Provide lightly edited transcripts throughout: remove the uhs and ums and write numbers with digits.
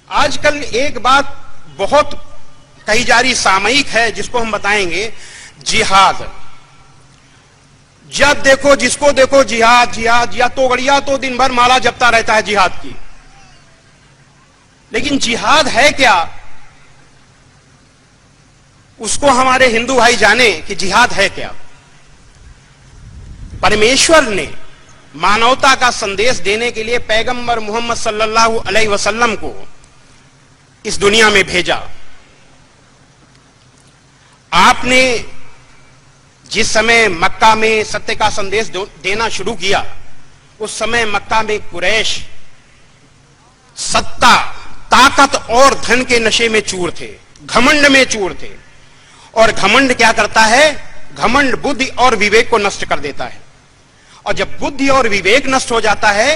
आजकल एक बात बहुत कही जा रही सामयिक है, जिसको हम बताएंगे जिहाद। जब देखो जिसको देखो जिहाद जिहाद, या तो गड़िया तो दिन भर माला जपता रहता है जिहाद की। लेकिन जिहाद है क्या, उसको हमारे हिंदू भाई जाने कि जिहाद है क्या। परमेश्वर ने मानवता का संदेश देने के लिए पैगंबर मोहम्मद सल्लल्लाहु अलैहि वसल्लम को इस दुनिया में भेजा। आपने जिस समय मक्का में सत्य का संदेश देना शुरू किया, उस समय मक्का में कुरैश सत्ता, ताकत और धन के नशे में चूर थे, घमंड में चूर थे। और घमंड क्या करता है? घमंड बुद्धि और विवेक को नष्ट कर देता है। और जब बुद्धि और विवेक नष्ट हो जाता है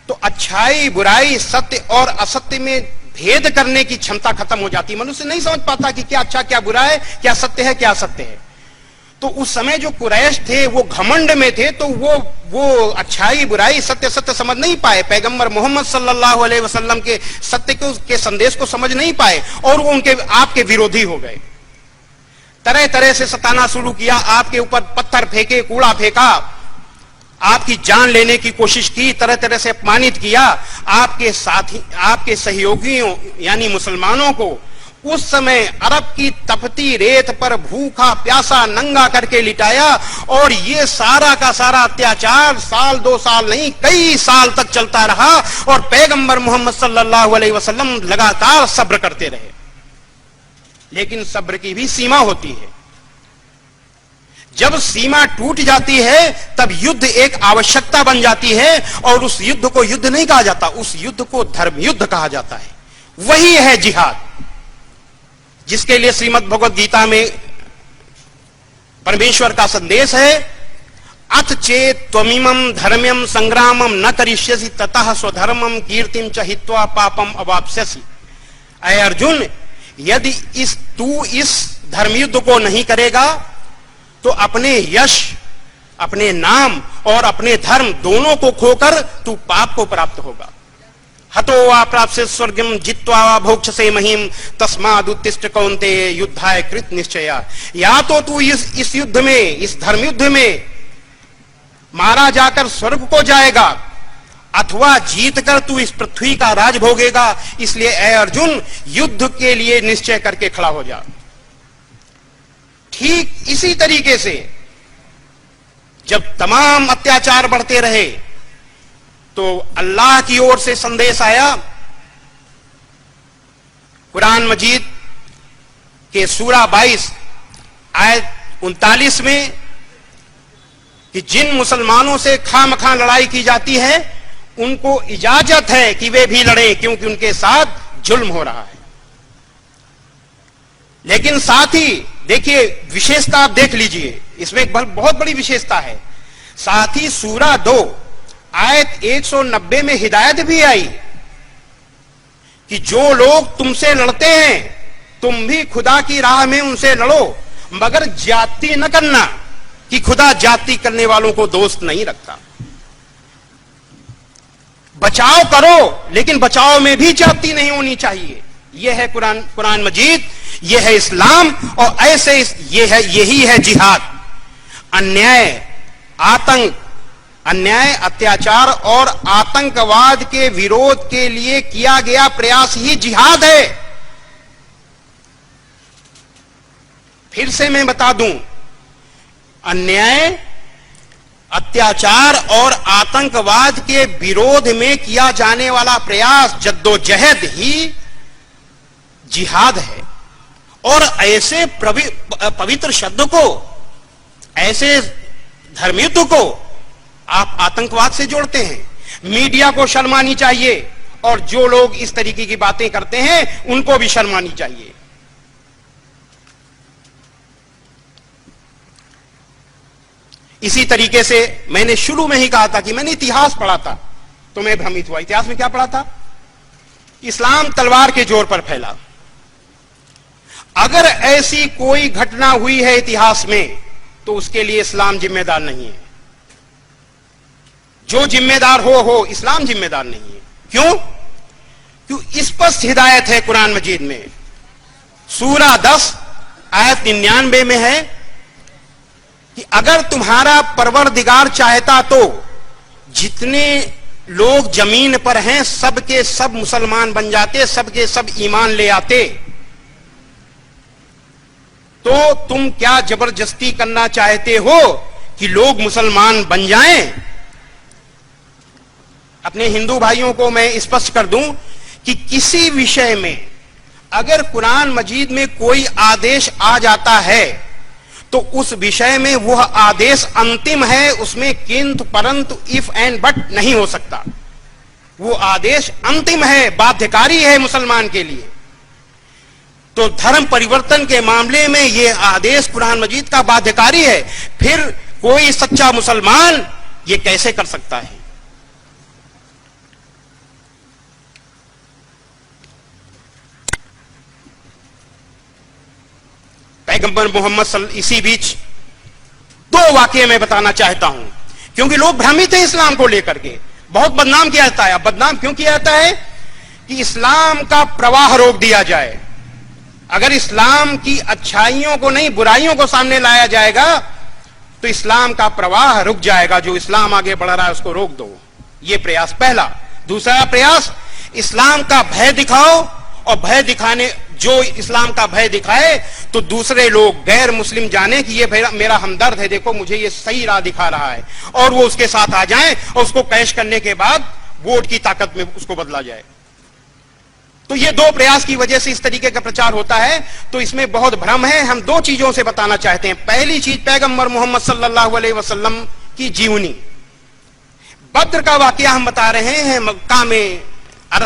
तो अच्छाई बुराई, सत्य और असत्य में भेद करने की क्षमता खत्म हो जाती है। मनुष्य नहीं समझ पाता कि क्या अच्छा क्या बुरा है, क्या सत्य है क्या असत्य है। तो उस समय जो कुरैश थे वो घमंड में थे, तो वो अच्छाई बुराई सत्य सत्य समझ नहीं पाए। पैगंबर मोहम्मद सल्लल्लाहु अलैहि वसल्लम के सत्य के संदेश को समझ नहीं पाए और वो उनके आपके विरोधी हो गए। तरह तरह से सताना शुरू किया, आपके ऊपर पत्थर फेंके, कूड़ा फेंका, आपकी जान लेने की कोशिश की, तरह तरह से अपमानित किया। आपके साथी, आपके सहयोगियों यानी मुसलमानों को उस समय अरब की तपती रेत पर भूखा प्यासा नंगा करके लिटाया। और ये सारा का सारा अत्याचार साल दो साल नहीं, कई साल तक चलता रहा। और पैगंबर मोहम्मद सल्लल्लाहु अलैहि वसल्लम लगातार सब्र करते रहे। लेकिन सब्र की भी सीमा होती है। जब सीमा टूट जाती है तब युद्ध एक आवश्यकता बन जाती है। और उस युद्ध को युद्ध नहीं कहा जाता, उस युद्ध को धर्म युद्ध कहा जाता है। वही है जिहाद, जिसके लिए श्रीमद् भगवद गीता में परमेश्वर का संदेश है, अथ चेत त्वमिमं धर्म्यम संग्रामम न करिष्यसि ततः स्वधर्मम कीर्तिम च हित्वा पापम अवाप्स्यसि। ऐ अर्जुन, यदि तू इस धर्मयुद्ध को नहीं करेगा तो अपने यश, अपने नाम और अपने धर्म दोनों को खोकर तू पाप को प्राप्त होगा। हतो वा प्राप्स्य स्वर्गम जित्वा वा भोक्ष्यसे महीम तस्माद् उत्तिष्ठ कौन्तेय युद्धाय कृत निश्चया। या तो तू इस युद्ध में, इस धर्म युद्ध में मारा जाकर स्वर्ग को जाएगा, अथवा जीतकर तू इस पृथ्वी का राज भोगेगा। इसलिए ऐ अर्जुन, युद्ध के लिए निश्चय करके खड़ा हो जा। ठीक इसी तरीके से जब तमाम अत्याचार बढ़ते रहे तो अल्लाह की ओर से संदेश आया कुरान मजीद के सूरा 22 आयत 39 में कि जिन मुसलमानों से खामखा लड़ाई की जाती है उनको इजाजत है कि वे भी लड़ें, क्योंकि उनके साथ जुल्म हो रहा है। लेकिन साथ ही देखिए, विशेषता आप देख लीजिए, इसमें एक बहुत बड़ी विशेषता है। साथ ही सूरा 2 आयत 190 में हिदायत भी आई कि जो लोग तुमसे लड़ते हैं तुम भी खुदा की राह में उनसे लड़ो, मगर ज्यादती न करना, कि खुदा ज्यादती करने वालों को दोस्त नहीं रखता। बचाव करो, लेकिन बचाव में भी ज्यादती नहीं होनी चाहिए। यह है कुरान मजीद, यह है इस्लाम। और ऐसे यही है जिहाद। अन्याय, अत्याचार और आतंकवाद के विरोध के लिए किया गया प्रयास ही जिहाद है। फिर से मैं बता दूं, अन्याय, अत्याचार और आतंकवाद के विरोध में किया जाने वाला प्रयास, जद्दोजहद ही जिहाद है। और ऐसे पवित्र शब्द को, ऐसे धर्मयुद्ध को आप आतंकवाद से जोड़ते हैं। मीडिया को शर्म आनी चाहिए, और जो लोग इस तरीके की बातें करते हैं उनको भी शर्म आनी चाहिए। इसी तरीके से मैंने शुरू में ही कहा था कि मैंने इतिहास पढ़ा था तो मैं भ्रमित हुआ। इतिहास में क्या पढ़ा था? इस्लाम तलवार के जोर पर फैला। अगर ऐसी कोई घटना हुई है इतिहास में तो उसके लिए इस्लाम जिम्मेदार नहीं है। जो जिम्मेदार हो, इस्लाम जिम्मेदार नहीं है। क्यों? क्यों स्पष्ट हिदायत है कुरान मजीद में। सूरा 10 आयत 99 में है कि अगर तुम्हारा परवरदिगार चाहता तो जितने लोग जमीन पर हैं सबके सब मुसलमान बन जाते, सबके सब ईमान ले आते। तो तुम क्या जबरदस्ती करना चाहते हो कि लोग मुसलमान बन जाएं? अपने हिंदू भाइयों को मैं स्पष्ट कर दूं कि किसी विषय में अगर कुरान मजीद में कोई आदेश आ जाता है तो उस विषय में वह आदेश अंतिम है, उसमें किंतु परंतु इफ एंड बट नहीं हो सकता। वो आदेश अंतिम है, बाध्यकारी है मुसलमान के लिए। तो धर्म परिवर्तन के मामले में यह आदेश कुरान मजीद का बाध्यकारी है। फिर कोई सच्चा मुसलमान यह कैसे कर सकता है? पैगंबर मोहम्मद इसी बीच 2 वाकये मैं बताना चाहता हूं, क्योंकि लोग भ्रमित हैं इस्लाम को लेकर के, बहुत बदनाम किया जाता है। अब बदनाम क्यों किया जाता है? कि इस्लाम का प्रवाह रोक दिया जाए। अगर इस्लाम की अच्छाइयों को नहीं बुराइयों को सामने लाया जाएगा तो इस्लाम का प्रवाह रुक जाएगा। जो इस्लाम आगे बढ़ रहा है उसको रोक दो, यह प्रयास पहला। दूसरा प्रयास, इस्लाम का भय दिखाओ, और भय दिखाने जो इस्लाम का भय दिखाए तो दूसरे लोग गैर मुस्लिम जाने कि ये मेरा हमदर्द है, देखो मुझे ये सही राह दिखा रहा है, और वो उसके साथ आ जाएं और उसको कैश करने के बाद वोट की ताकत में उसको बदला जाए। तो ये 2 प्रयास की वजह से इस तरीके का प्रचार होता है। तो इसमें बहुत भ्रम है। हम 2 चीजों से बताना चाहते हैं। पहली चीज, पैगंबर मोहम्मद सल्लल्लाहु अलैहि वसल्लम की जीवनी। बद्र का वाकया हम बता रहे हैं। मक्का में,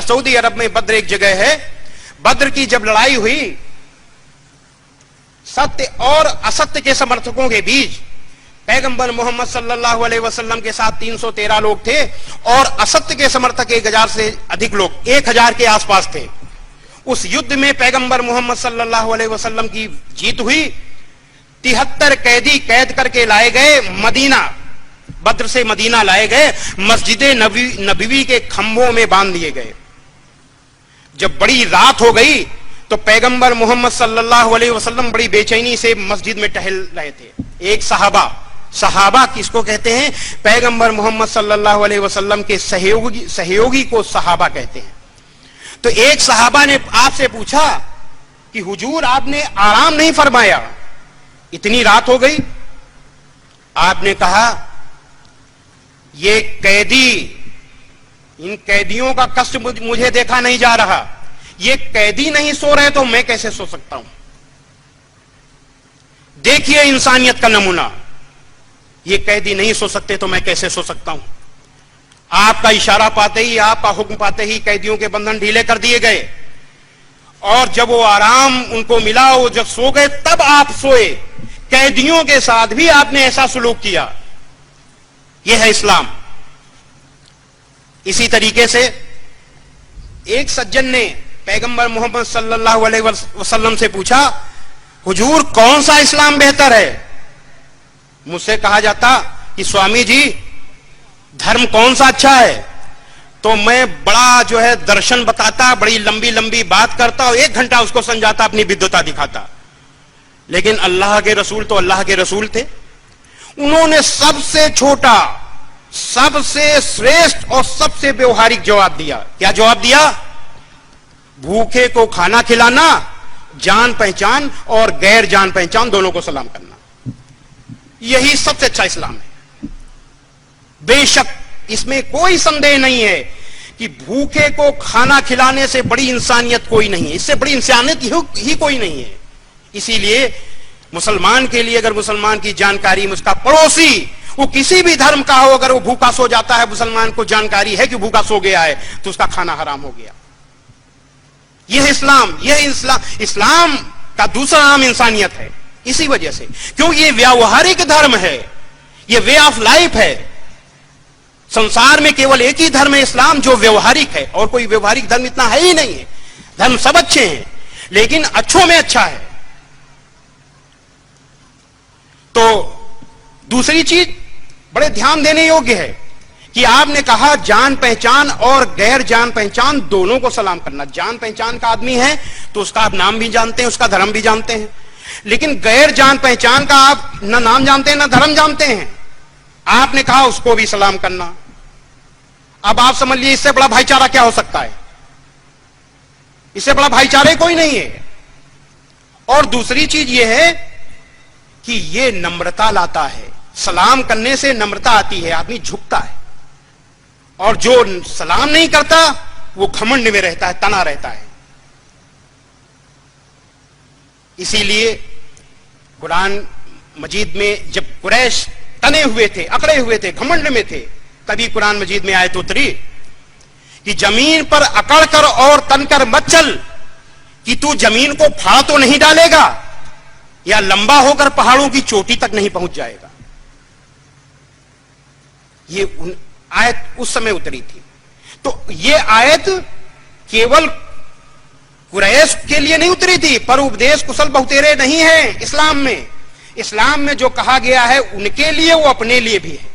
सऊदी अरब में बद्र एक जगह है। बद्र की जब लड़ाई हुई, सत्य और असत्य के समर्थकों के बीच, पैगंबर मोहम्मद सल्लल्लाहु अलैहि वसल्लम के साथ 313 लोग थे और असत्य के समर्थक 1000 से अधिक लोग, 1000 के आसपास थे। उस युद्ध में पैगंबर मोहम्मद सल्लल्लाहु अलैहि वसल्लम की जीत हुई। 73 कैदी कैद करके लाए गए, मदीना, बद्र से मदीना लाए गए, मस्जिद नबवी के खंभों में बांध दिए गए। जब बड़ी रात हो गई तो पैगंबर मोहम्मद सल्लल्लाहु अलैहि वसल्लम बड़ी बेचैनी से मस्जिद में टहल रहे थे। एक सहाबा किसको कहते हैं? पैगंबर मोहम्मद सल्लल्लाहु अलैहि वसल्लम के सहयोगी को सहाबा कहते हैं। तो एक सहाबा ने आपसे पूछा कि हुजूर आपने आराम नहीं फरमाया, इतनी रात हो गई। आपने कहा ये कैदी, इन कैदियों का कष्ट मुझे देखा नहीं जा रहा। ये कैदी नहीं सो रहे तो मैं कैसे सो सकता हूं? देखिए इंसानियत का नमूना, ये कैदी नहीं सो सकते तो मैं कैसे सो सकता हूं? आपका इशारा पाते ही, आपका हुक्म पाते ही कैदियों के बंधन ढीले कर दिए गए, और जब वो आराम उनको मिला, वो जब सो गए तब आप सोए। कैदियों के साथ भी आपने ऐसा सुलूक किया। यह है इस्लाम। इसी तरीके से एक सज्जन ने पैगंबर मोहम्मद सल्लल्लाहु अलैहि वसल्लम से पूछा, हुजूर कौन सा इस्लाम बेहतर है? मुझसे कहा जाता कि स्वामी जी धर्म कौन सा अच्छा है, तो मैं बड़ा जो है दर्शन बताता, बड़ी लंबी लंबी बात करता और 1 घंटा उसको समझाता, अपनी विद्वता दिखाता। लेकिन अल्लाह के रसूल तो अल्लाह के रसूल थे। उन्होंने सबसे छोटा, सबसे श्रेष्ठ और सबसे व्यवहारिक जवाब दिया। क्या जवाब दिया? भूखे को खाना खिलाना, जान पहचान और गैर जान पहचान दोनों को सलाम करना, यही सबसे अच्छा इस्लाम है। बेशक इसमें कोई संदेह नहीं है कि भूखे को खाना खिलाने से बड़ी इंसानियत कोई नहीं है, इससे बड़ी इंसानियत ही कोई नहीं है। इसीलिए मुसलमान के लिए, अगर मुसलमान की जानकारी में उसका पड़ोसी, वो किसी भी धर्म का हो, अगर वो भूखा सो जाता है, मुसलमान को जानकारी है कि भूखा सो गया है, तो उसका खाना हराम हो गया। यह इस्लाम, इस्लाम का दूसरा नाम इंसानियत है। इसी वजह से, क्योंकि ये व्यावहारिक धर्म है, ये वे ऑफ लाइफ है। संसार में केवल एक ही धर्म है इस्लाम, जो व्यवहारिक है, और कोई व्यवहारिक धर्म इतना है ही नहीं है। धर्म सब अच्छे हैं, लेकिन अच्छों में अच्छा है। तो दूसरी चीज बड़े ध्यान देने योग्य है कि आपने कहा जान पहचान और गैर जान पहचान दोनों को सलाम करना। जान पहचान का आदमी है तो उसका आप नाम भी जानते हैं, उसका धर्म भी जानते हैं, लेकिन गैर जान पहचान का आप ना नाम जानते हैं ना धर्म जानते हैं, आपने कहा उसको भी सलाम करना। अब आप समझ लीजिए इससे बड़ा भाईचारा क्या हो सकता है? इससे बड़ा भाईचारा कोई नहीं है। और दूसरी चीज यह है कि यह नम्रता लाता है। सलाम करने से नम्रता आती है, आदमी झुकता है। और जो सलाम नहीं करता वो घमंड में रहता है, तना रहता है। इसीलिए कुरान मजीद में जब कुरैश तने हुए थे, अकड़े हुए थे, घमंड में थे, तभी कुरान मजीद में आयत उतरी कि जमीन पर अकड़ कर और तनकर मत चल कि तू जमीन को फाड़ तो नहीं डालेगा या लंबा होकर पहाड़ों की चोटी तक नहीं पहुंच जाएगा। ये आयत उस समय उतरी थी। तो ये आयत केवल कुरैश के लिए नहीं उतरी थी, पर उपदेश कुशल बहुतेरे नहीं है इस्लाम में। इस्लाम में जो कहा गया है उनके लिए, वो अपने लिए भी है।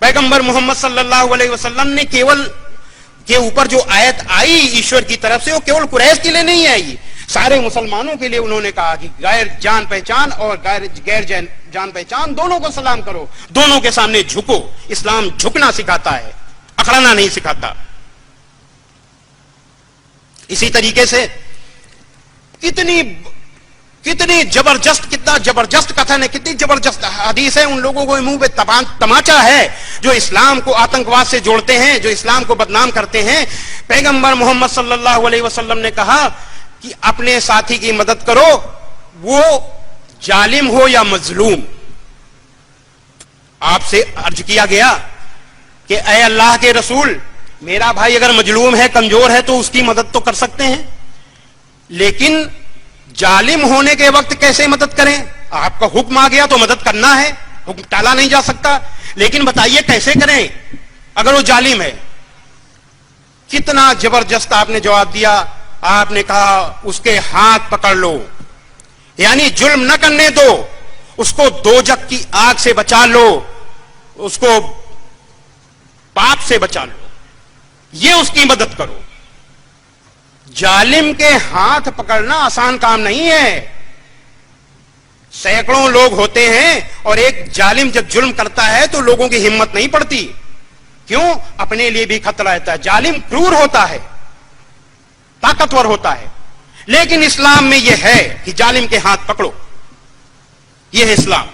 पैगंबर मोहम्मद सल्लल्लाहु अलैहि वसल्लम ने केवल के ऊपर जो आयत आई ईश्वर की तरफ से, वो केवल कुरैश के लिए नहीं आई, सारे मुसलमानों के लिए उन्होंने कहा कि गैर जान पहचान और गैर जान पहचान दोनों को सलाम करो, दोनों के सामने झुको। इस्लाम झुकना सिखाता है, अकड़ना नहीं सिखाता। इसी तरीके से कितनी जबरदस्त, कितना जबरदस्त कथन है, कितनी जबरदस्त हदीस है। उन लोगों को मुंह पे तमाचा है जो इस्लाम को आतंकवाद से जोड़ते हैं, जो इस्लाम को बदनाम करते हैं। पैगंबर मोहम्मद सल्लल्लाहु अलैहि वसल्लम ने कहा कि अपने साथी की मदद करो, वो जालिम हो या मजलूम। आपसे अर्ज किया गया कि ऐ अल्लाह के रसूल, मेरा भाई अगर मजलूम है, कमजोर है, तो उसकी मदद तो कर सकते हैं, लेकिन जालिम होने के वक्त कैसे मदद करें? आपका हुक्म आ गया तो मदद करना है, हुक्म टाला नहीं जा सकता, लेकिन बताइए कैसे करें अगर वो जालिम है? कितना जबरदस्त आपने जवाब दिया। आपने कहा उसके हाथ पकड़ लो, यानी जुल्म न करने दो, उसको दोजख की आग से बचा लो, उसको पाप से बचा लो, ये उसकी मदद करो। जालिम के हाथ पकड़ना आसान काम नहीं है। सैकड़ों लोग होते हैं और एक जालिम जब जुल्म करता है तो लोगों की हिम्मत नहीं पड़ती। क्यों? अपने लिए भी खतरा रहता है। जालिम क्रूर होता है, ताकतवर होता है, लेकिन इस्लाम में यह है कि जालिम के हाथ पकड़ो। यह है इस्लाम।